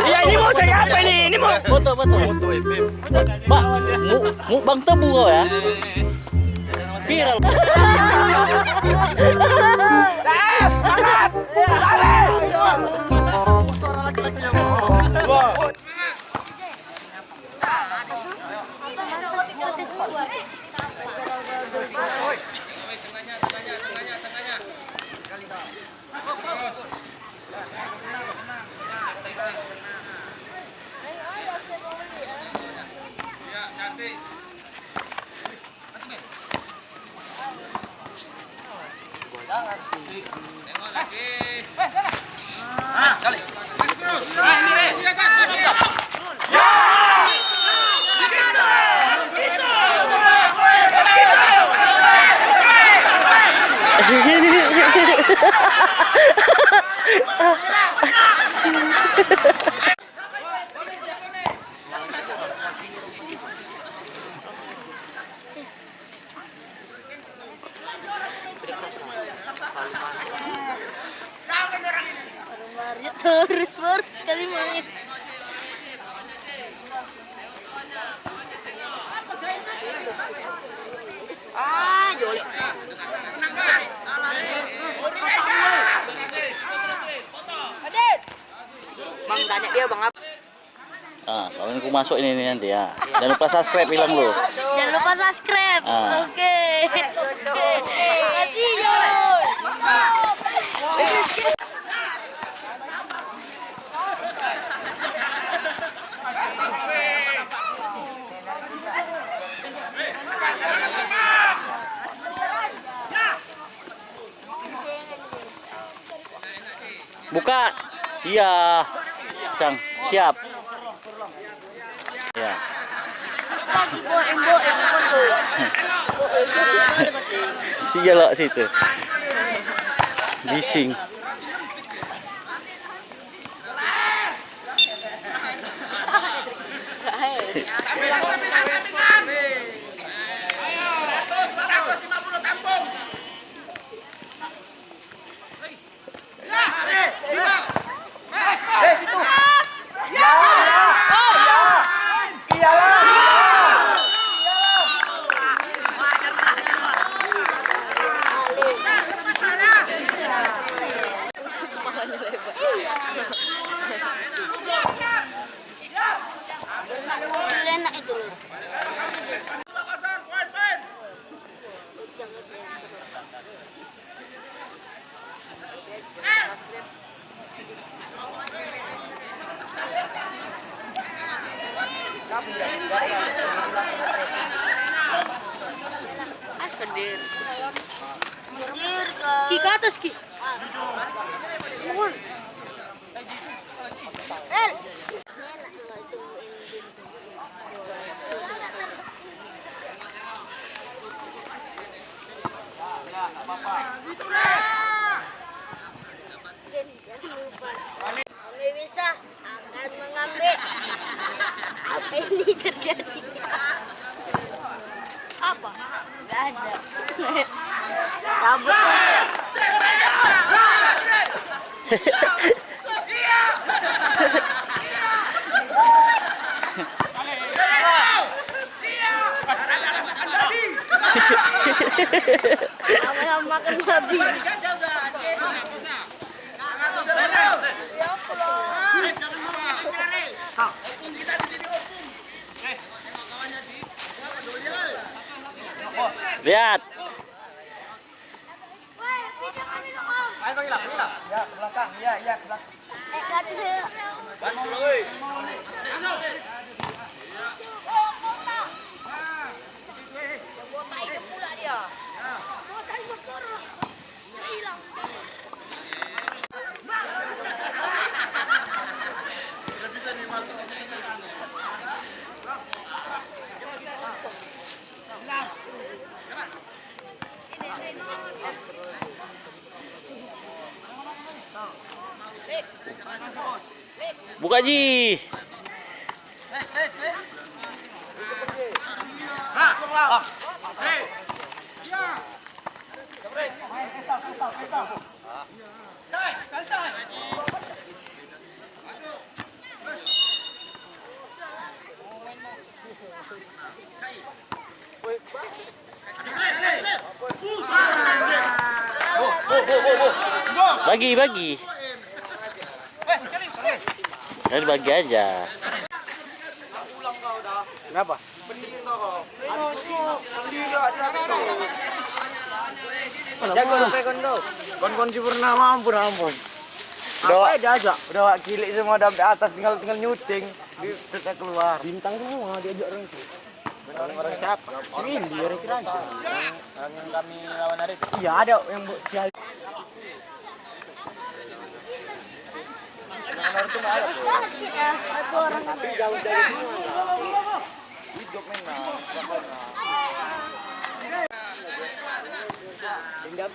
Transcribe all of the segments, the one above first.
Iya, ini mau saya apa ini? Ini mau foto. Mbak, mukbang tebu kau ya? Viral. Semangat! Suara laki-laki yang mau. Terus baru sekali main. Joli. Bang tanya dia bang apa? Kalau aku masuk ini nanti ya. Jangan lupa subscribe bilang lu. Jangan lupa subscribe. Oke. Kasih Jol. Buka. Iya. Cang, siap. Ya. Lagi boem foto. Sial situ. Bising. Enak itu loh. Askedir. Ki ke atas Ki. Kami bisa akan mengambil apa ini terjadi. Apa? Gak ada. Cabut. Sama makan babi. Lihat. Ayo panggil lah. Ya, ke belakang. Iya, ke belakang. Buka Ji. Bagi. Jadi bagi aja. Kenapa? Kon Purnama ampun. Udah diajak, udah kilik semua di atas tinggal nyuting, kita keluar. Bintang semua diajak orang itu. Orang siapa? Ini orang kira yang kami lawan hari itu. Iya ada yang sial. Sakit ya, satu orang Tapi jauh dari semua. Hidup menang. Dendam.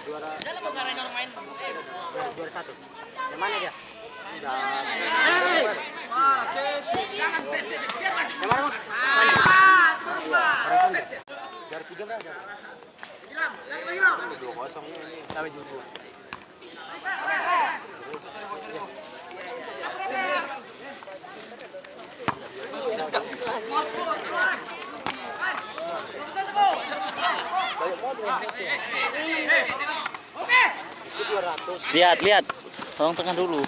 Juara satu. Yang mana dia? Jangan yang mana, Juara 3 berapa? Hilang. 2-0 ini sampai jujur. Lihat. Tolong tengah dulu.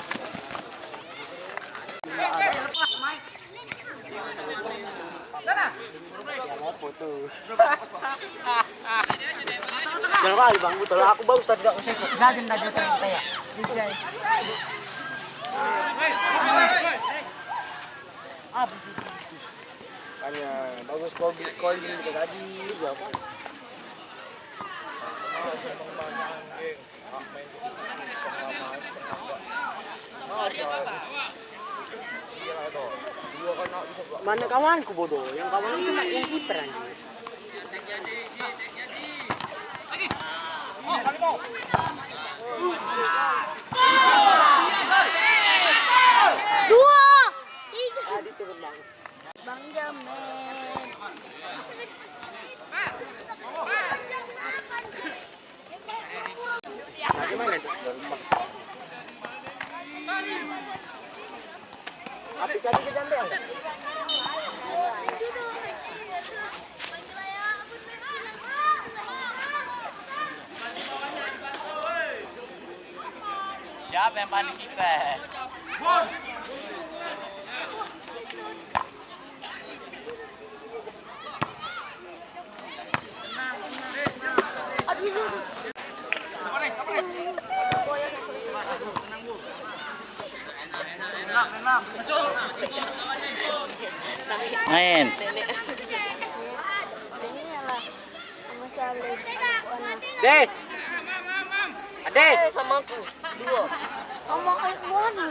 Jangan kali bang, betul. Aku bagus tadi gak usah. Gajen tadi kita ya. Hanya bagus kau ini juga tadi berapa? Mana kawanku bodoh? Yang kawan itu yang putra. Dua, tiga. Bang Jamet. Gimana itu? Api tadi ke jambel. Siapa yang paling kita? Main. Dek. Adek. Sama aku. Dua. Sama mana?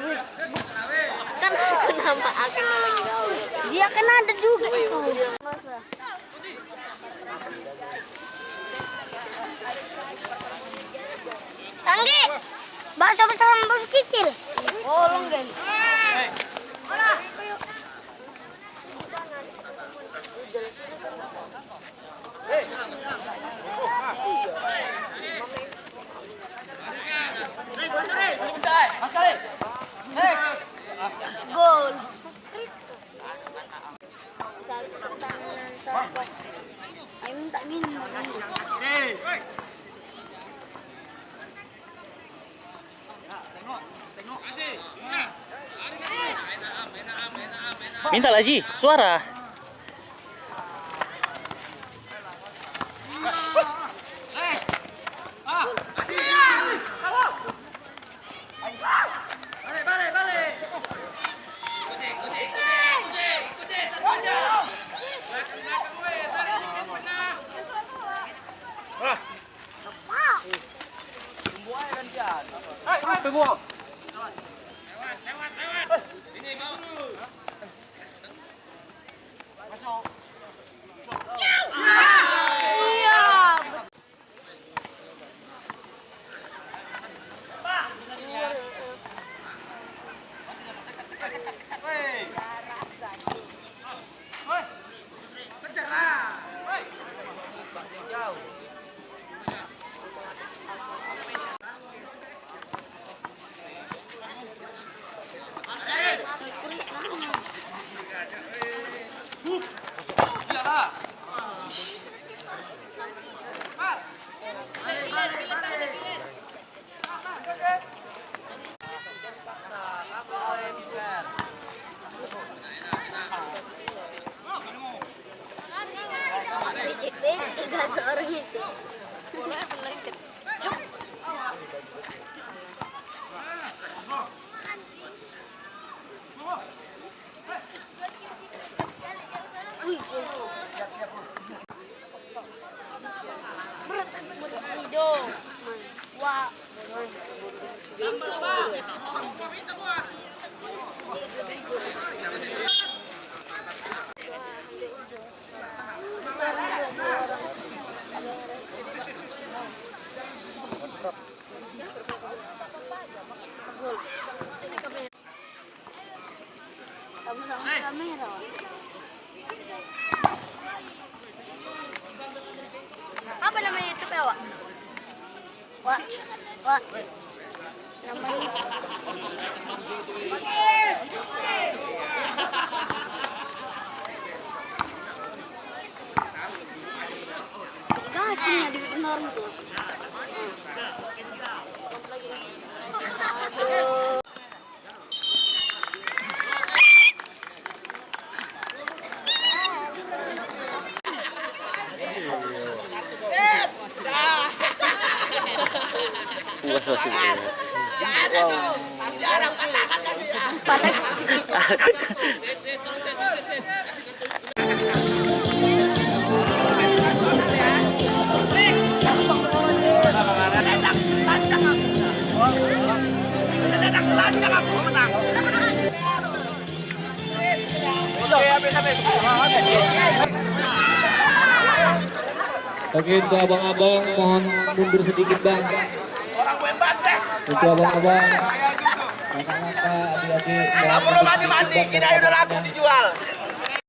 Kan aku nama akan lagi gaul. Dia kan ada juga itu. Masa? Tanggi. Bakso besar sama bakso kecil. Oh, longgan. Gol. Ayo minta minum. Minta lagi suara. Tiga seorang itu. Wah. Sama-sama kamera. Apa namanya YouTube ya, Wak? Wak. Namanya. Gasnya di benar tuh. Aduh. Puas masih. Oke, untuk abang-abang mohon mundur sedikit bang. Untuk abang-abang, kakak-kakak, adik-adik. Kamu mandi-mandi, kita udah laku dijual.